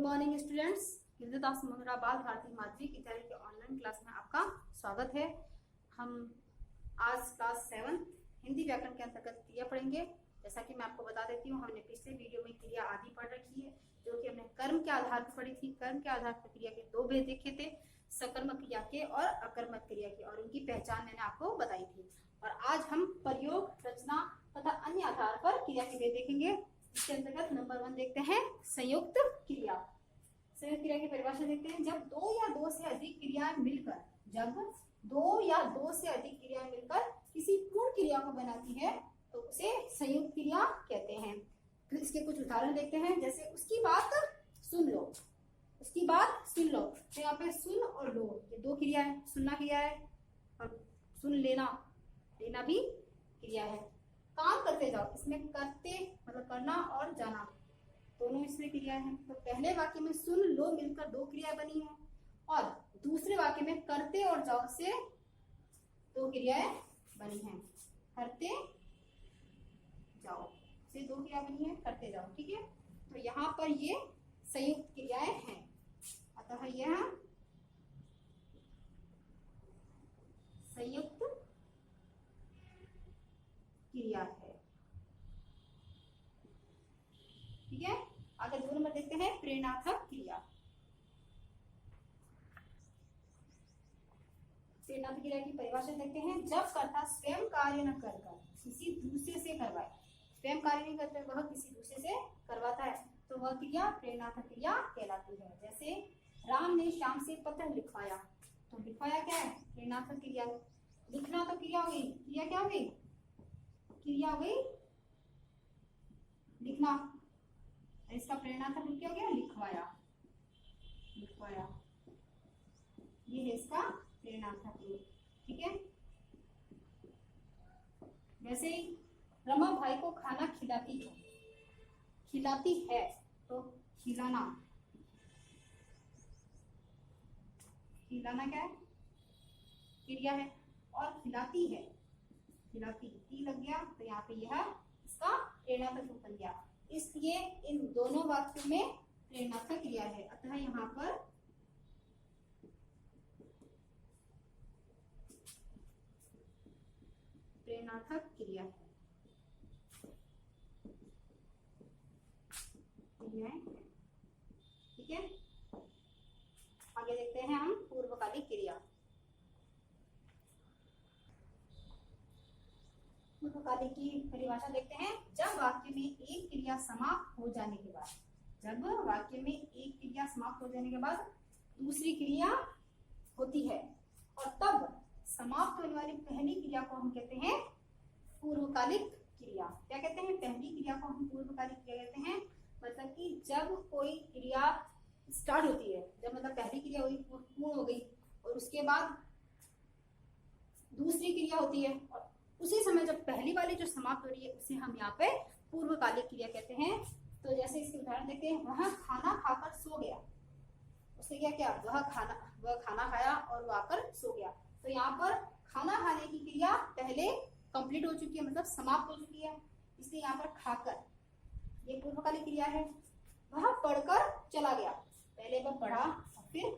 Morning students, हिंदुदास मंगरा बाल भारती माध्यमिक विद्यालय के ऑनलाइन क्लास में आपका स्वागत है। हम आज क्लास 7 हिंदी व्याकरण के अंतर्गत क्रिया पढ़ेंगे। जैसा कि मैं आपको बता देती हूँ, हमने पिछले वीडियो में क्रिया आदि पढ़ रखी है, जो कि हमने कर्म के आधार पर पढ़ी थी। कर्म के आधार पर क्रिया के दो भेद देखे थे, सकर्मक क्रिया के और अकर्मक क्रिया के, और उनकी पहचान मैंने आपको बताई थी। और आज हम प्रयोग, रचना तथा अन्य आधार पर क्रिया के भेद देखेंगे। इसके अंतर्गत नंबर 1 देखते हैं संयुक्त क्रिया। संयुक्त क्रिया की परिभाषा देखते हैं। जब दो या दो से अधिक क्रियाएं मिलकर किसी पूर्ण क्रिया को बनाती है तो उसे संयुक्त क्रिया कहते हैं। तो इसके कुछ उदाहरण देखते हैं। जैसे उसकी बात सुन लो, तो यहाँ पे सुन और लो ये दो क्रिया है। सुनना क्रिया है और सुन लेना भी क्रिया है। काम करते जाओ, इसमें करते मतलब करना और जाना दोनों इसमें क्रिया है। तो पहले वाक्य में सुन लो मिलकर दो क्रिया बनी है, और दूसरे वाक्य में करते और जाओ से दो क्रियाएं बनी हैं। करते जाओ से दो क्रिया बनी है, करते जाओ। ठीक है, तो यहाँ पर ये संयुक्त क्रियाएं हैं। अतः यह संयुक्त क्रिया है। ठीक है, आगे 2 नंबर देखते हैं प्रेरणात्मक क्रिया। प्रेरणात्मक क्रिया की परिभाषा देखते हैं। जब कर्ता स्वयं कार्य न कर किसी दूसरे से करवाए, स्वयं कार्य नहीं करते वह किसी दूसरे से करवाता है, तो वह क्रिया प्रेरणात्मक क्रिया कहलाती है। जैसे राम ने श्याम से पत्र लिखवाया, तो लिखवाया क्या है? प्रेरणात्मक क्रिया। लिखना तो क्रिया हो गई, क्रिया क्या हो गई? क्रिया हो गई लिखना। इसका प्रेरणात्मक रूप क्या हो गया? लिखवाया। ये है इसका प्रेरणात्मक रूप। ठीक है, वैसे ही रमा भाई को खाना खिलाती है, तो खिलाना क्या है? क्रिया है। और खिलाती है, ती लग गया, तो यहाँ पे यह इसका प्रेरणात्मक रूप बन गया। इसलिए इन दोनों वाक्यों में प्रेरणात्मक क्रिया है। अतः यहाँ पर प्रेरणात्मक क्रिया है। ठीक है, आगे देखते हैं हम पूर्वकालिक क्रिया। पूर्वकालिक की परिभाषा देखते हैं। जब वाक्य में एक क्रिया समाप्त हो जाने के बाद दूसरी क्रिया होती है, और तब समाप्त होने वाली पहली क्रिया को हम कहते हैं पूर्वकालिक क्रिया। क्या कहते हैं? पहली क्रिया को हम पूर्वकालिक क्रिया कहते हैं। मतलब कि जब कोई क्रिया स्टार्ट होती है, जब मतलब पहली क्रिया हुई पूर्ण हो गई और उसके बाद दूसरी क्रिया होती है, और उसी समय जब पहली वाली जो समाप्त हो रही है उसे हम यहाँ पे पूर्वकालिक क्रिया कहते हैं। तो जैसे इसके उदाहरण देखते हैं। वह खाना खाकर सो गया, उसने क्या किया? वह खाना खाया और वह आकर सो गया। तो यहाँ पर खाना खाने की क्रिया पहले कंप्लीट हो चुकी है, मतलब समाप्त हो चुकी है, इसलिए यहाँ पर खाकर ये पूर्वकालिक क्रिया है। वह पढ़कर चला गया, पहले वह पढ़ा और फिर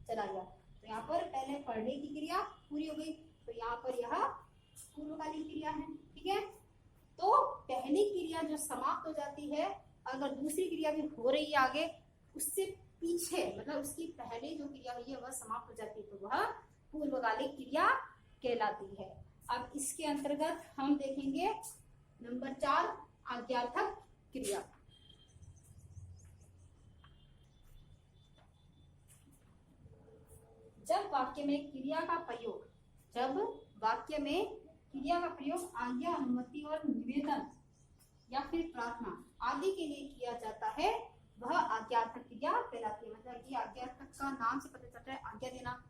चला गया, तो यहाँ पर पहले पढ़ने की क्रिया पूरी हो गई, तो यहाँ पर यह पूर्वकालिक क्रिया है। ठीक है, तो पहली क्रिया जो समाप्त हो जाती है, अगर दूसरी क्रिया भी हो रही है आगे, उससे पीछे मतलब उसकी पहले जो क्रिया हुई है वह समाप्त हो जाती है, तो वह पूर्वकालिक क्रिया कहलाती है। अब इसके अंतर्गत हम देखेंगे नंबर 4 आज्ञार्थक क्रिया। जब वाक्य में क्रिया का प्रयोग आज्ञा, अनुमति और निवेदन या फिर प्रार्थना आदि के लिए किया जाता है, वह आज्ञार्थक क्रिया कहलाती है। मतलब ये आज्ञार्थक का नाम से पता चलता है, आज्ञा देना,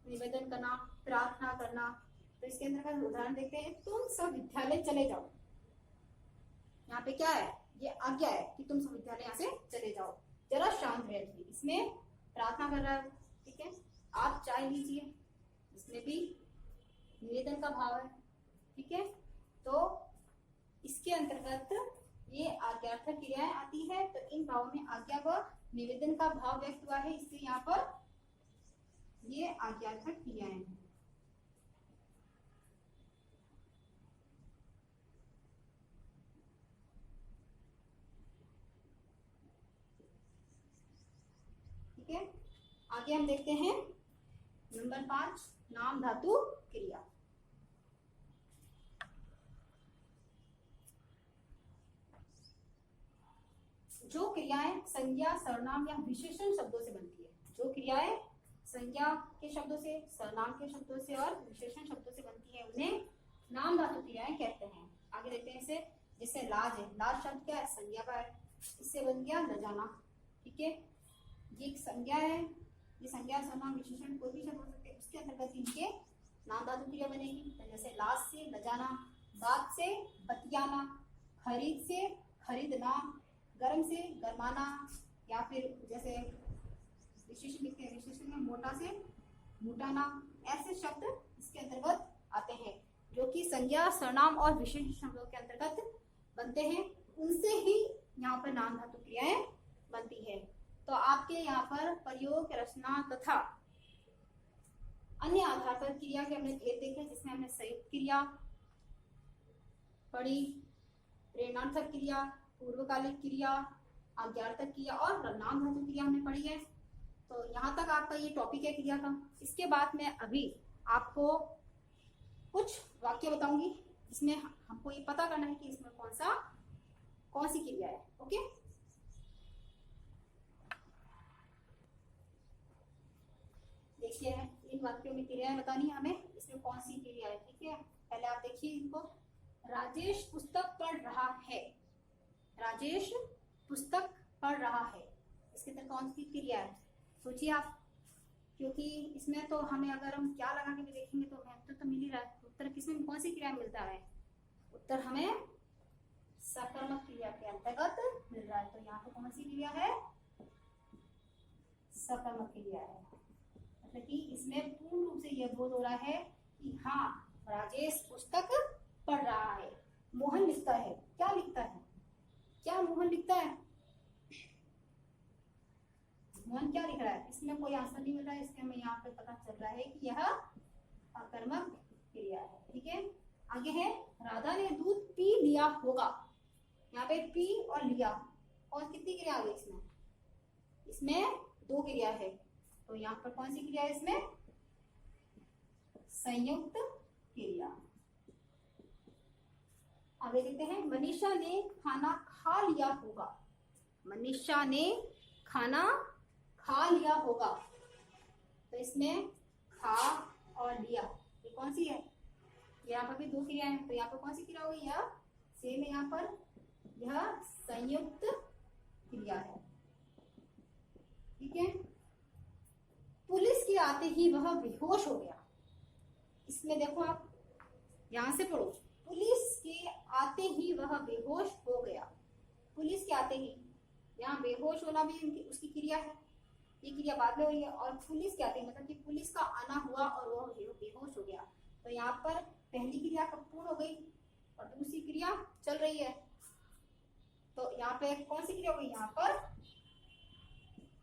निवेदन करना, प्रार्थना करना। तो इसके अंदर उदाहरण देखते हैं। तुम सब विद्यालय चले जाओ, यहाँ पे क्या है? ये आज्ञा है कि तुम सब विद्यालय यहाँ से चले जाओ, जरा शांत बैठिए, इसमें प्रार्थना कर रहा है। ठीक है, आप चाय लीजिए, इसमें भी निवेदन का भाव है। ठीक है, तो इसके अंतर्गत ये आज्ञार्थक क्रियाएं आती है। तो इन भावों में आज्ञा व निवेदन का भाव व्यक्त हुआ है, इसलिए यहाँ पर ये आज्ञार्थक क्रियाएं हैं। ठीक है, आगे हम देखते हैं नंबर 5 नाम धातु क्रिया। जो क्रियाएं संज्ञा, सर्वनाम या विशेषण शब्दों से बनती है, जो क्रियाएं संज्ञा के शब्दों से, सर्वनाम के शब्दों से और विशेषण शब्दों से बनती है, उन्हें नाम धातु क्रियाएं कहते हैं। आगे देखते हैं इसे, जैसे लाज है, लाज शब्द क्या है, संज्ञा का है, इससे बन गया ल जाना। ठीक है, ये एक संज्ञा है, ये संज्ञा, सर्वनाम, विशेषण कोई भी शब्द हो सकते हैं, उसके अंतर्गत इनके नाम धातु क्रिया बनेगी। तो जैसे लाज से ल जाना, बात से बतियाना, खरीद से खरीदना, गर्म से गरमाना, या फिर जैसे विशेषण लिखते हैं, विशेषण में मोटा से मोटाना, ऐसे शब्द इसके अंतर्गत आते हैं जो कि संज्ञा, सर्वनाम और विशेषण शब्दों के अंतर्गत बनते हैं, उनसे ही यहाँ पर नाम धातु क्रियाएं बनती है। तो आपके यहाँ पर प्रयोग, रचना तथा अन्य आधार पर क्रिया के हमने भेद देखे, जिसमें हमने संयुक्त क्रिया पढ़ी, प्रेरणार्थक क्रिया, पूर्वकालिक क्रिया, आज्ञार्थक क्रिया और नाम धातु क्रिया हमने पढ़ी है। तो यहाँ तक आपका ये टॉपिक है क्रिया का। इसके बाद मैं अभी आपको कुछ वाक्य बताऊंगी, जिसमें हमको ये पता करना है कि इसमें कौन सी क्रिया है। ओके, देखिए इन वाक्यों में क्रियाएं बतानी है हमें, इसमें कौन सी क्रिया है। ठीक है, पहले आप देखिए इनको। राजेश पुस्तक पढ़ रहा है, राजेश पुस्तक पढ़ रहा है, इसके अंदर कौन सी क्रिया है, सोचिए आप। क्योंकि इसमें तो हमें अगर हम क्या लगा के भी देखेंगे तो हमें उत्तर तो मिल ही रहा है। उत्तर किसमें कौन सी क्रिया मिलता है, उत्तर हमें सकर्मक क्रिया के अंतर्गत मिल रहा है। तो यहाँ पे कौन सी क्रिया है, सकर्मक क्रिया है। मतलब कि इसमें पूर्ण रूप से यह बोध हो रहा है कि हाँ राजेश पुस्तक पढ़ रहा है। मोहन लिखता है, क्या लिखता है, क्या मोहन लिखता है, मोहन क्या लिख रहा है, इसमें कोई आंसर नहीं मिल रहा है, इसके हमें यहाँ पे पता चल रहा है कि यह अकर्मक क्रिया है। ठीक है, आगे है राधा ने दूध पी लिया होगा, यहाँ पे पी और लिया, और कितनी क्रिया आ गई इसमें, इसमें 2 क्रिया है। तो यहाँ पर कौन सी क्रिया है, इसमें संयुक्त क्रिया। आगे देखते हैं, मनीषा ने खाना खा लिया होगा, मनीषा ने खाना खा लिया होगा। तो इसमें खा और लिया ये कौन सी है, यहाँ पर भी 2 क्रिया है। तो यहाँ पर कौन सी क्रिया होगी, यह सेम है, यहाँ पर यह संयुक्त क्रिया है। ठीक है, पुलिस के आते ही वह बेहोश हो गया, इसमें देखो आप यहां से पढ़ो, पुलिस के आते ही वह बेहोश हो गया। पुलिस के आते ही, यहाँ बेहोश होना भी उसकी क्रिया है, ये क्रिया बाद में हुई है। और पुलिस के आते ही मतलब कि पुलिस का आना हुआ और वह बेहोश हो गया। तो यहाँ पर पहली क्रिया कब पूर्ण हो गई और दूसरी क्रिया चल रही है। तो यहाँ पे कौन सी क्रिया होगी, यहाँ पर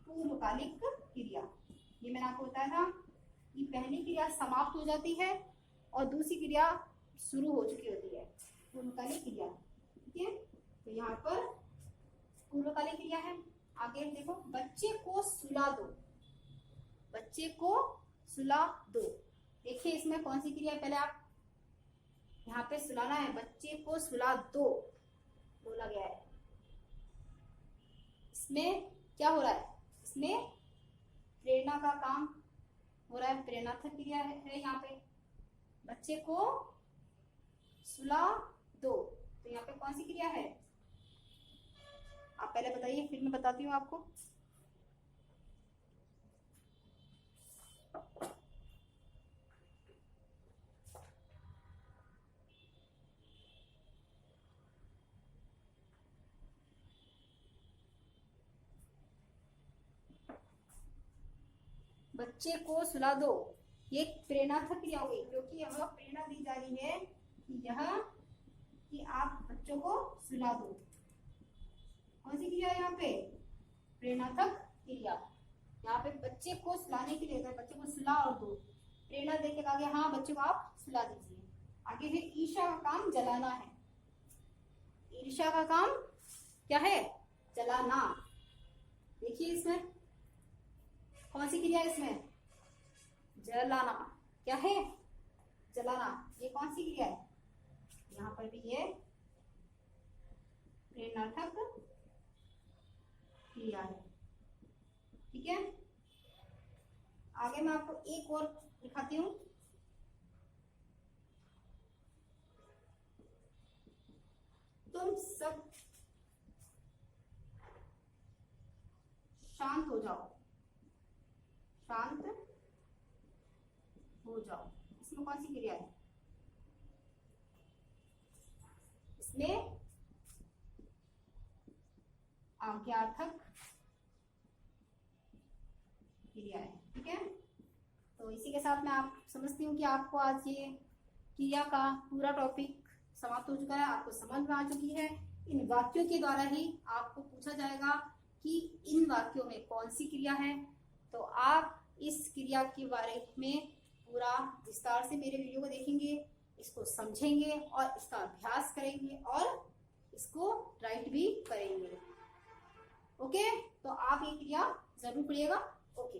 पूर्वकालिक क्रिया। ये मैंने आपको बताया था कि पहली क्रिया समाप्त हो जाती है और दूसरी क्रिया शुरू हो चुकी होती है, पूर्वकालिक क्रिया। ठीक है, तो यहाँ पर पूर्वकालिक क्रिया है। आगे देखो, बच्चे को सुला दो, बच्चे को सुला दो। देखिए इसमें कौन सी क्रिया है, पहले आप यहाँ पे सुलाना है, बच्चे को सुला दो बोला गया है। इसमें क्या हो रहा है, इसमें प्रेरणा का काम हो रहा है, प्रेरणार्थक क्रिया है यहाँ पे, बच्चे को सुला दो। तो यहाँ पे कौन सी क्रिया है, आप पहले बताइए, फिर मैं बताती हूँ आपको। बच्चे को सुला दो, ये प्रेरणार्थक क्रिया हो गई, क्योंकि यह प्रेरणा दी जा रही है कि यह कि आप बच्चों को सुला दो। कौन सी क्रिया है यहाँ पे? प्रेरणार्थक क्रिया। यहाँ पे बच्चे को सुलाने के लिए, बच्चे को सुला और दो, प्रेरणा देके आगे हाँ बच्चे को आप सुला दीजिए। आगे है ईर्ष्या का काम जलाना है। ईर्ष्या का काम क्या है? जलाना। देखिए इसमें कौन सी क्रिया है? इसमें जलाना क्या है? जलाना। ये कौन सी क्रिया है? यहाँ पर भी ये प्रेरणार्थक क्रिया है। ठीक है, आगे मैं आपको एक और दिखाती हूँ। तुम सब शांत हो जाओ, शांत हो जाओ। इसमें कौन सी क्रिया है? इसमें आज्ञार्थक क्रिया है। ठीक है, तो इसी के साथ मैं आप समझती हूँ कि आपको आज ये क्रिया का पूरा टॉपिक समाप्त हो चुका है, आपको समझ में आ चुकी है। इन वाक्यों के द्वारा ही आपको पूछा जाएगा कि इन वाक्यों में कौन सी क्रिया है। तो आप इस क्रिया के बारे में पूरा विस्तार से मेरे वीडियो को देखेंगे, इसको समझेंगे और इसका अभ्यास करेंगे और इसको राइट भी करेंगे। ओके, तो आप ये क्रिया जरूर पढ़िएगा। ओके।